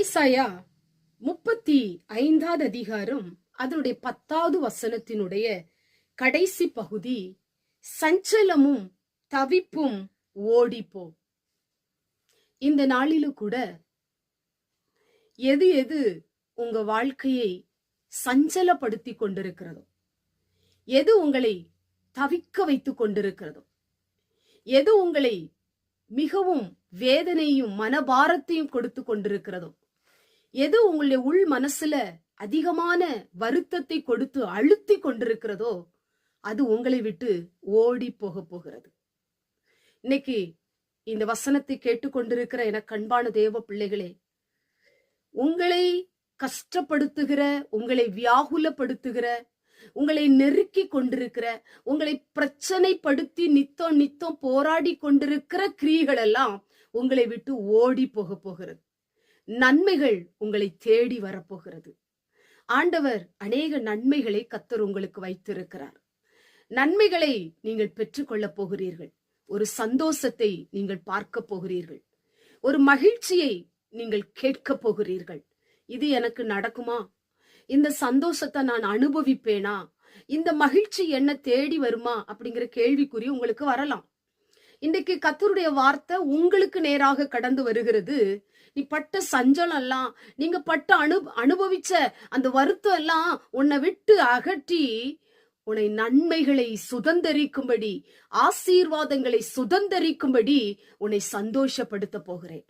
ஏசாயா 35வது அதிகாரம் அதனுடைய 10வது வசனத்தினுடைய கடைசி பகுதி, சஞ்சலமும் தவிப்பும் ஓடிப்போ. இந்த நாளிலும் கூட எது எது உங்க வாழ்க்கையை சஞ்சலப்படுத்தி கொண்டிருக்கிறதோ, எது உங்களை தவிக்க வைத்துக் கொண்டிருக்கிறதோ, எது உங்களை மிகவும் வேதனையும் மனபாரத்தையும் கொடுத்து கொண்டிருக்கிறதோ, எது உங்களுடைய உள் மனசுல அதிகமான வருத்தத்தை கொடுத்து அழுத்தி கொண்டிருக்கிறதோ, அது உங்களை விட்டு ஓடி போக போகிறது. இன்னைக்கு இந்த வசனத்தை கேட்டுக்கொண்டிருக்கிற எனக்கு அன்பான தேவ பிள்ளைகளே, உங்களை கஷ்டப்படுத்துகிற, உங்களை வியாகுலப்படுத்துகிற, உங்களை நெருக்கி கொண்டிருக்கிற, உங்களை பிரச்சனைப்படுத்தி நித்தம் போராடி கொண்டிருக்கிற கிரியைகள் எல்லாம் உங்களை விட்டு ஓடி போக போகிறது. நன்மைகள் உங்களை தேடி வரப்போகிறது. ஆண்டவர் அநேக நன்மைகளை கர்த்தர் உங்களுக்கு வைத்திருக்கிறார். நன்மைகளை நீங்கள் பெற்றுக்கொள்ள போகிறீர்கள். ஒரு சந்தோஷத்தை நீங்கள் பார்க்க போகிறீர்கள். ஒரு மகிழ்ச்சியை நீங்கள் கேட்க போகிறீர்கள். இது எனக்கு நடக்குமா? இந்த சந்தோஷத்தை நான் அனுபவிப்பேனா? இந்த மகிழ்ச்சி என்ன தேடி வருமா? அப்படிங்கிற கேள்விக்குறி உங்களுக்கு வரலாம். இன்றைக்கு கர்த்தருடைய வார்த்தை உங்களுக்கு நேராக கடந்து வருகிறது. நீ பட்ட சஞ்சலம் எல்லாம், நீங்க பட்ட அனுபவிச்ச அந்த வருத்தம் எல்லாம் உன்னை விட்டு அகற்றி உன்னை நன்மைகளை சுதந்தரிக்கும்படி, ஆசீர்வாதங்களை சுதந்தரிக்கும்படி உன்னை சந்தோஷப்படுத்த போகிறேன்.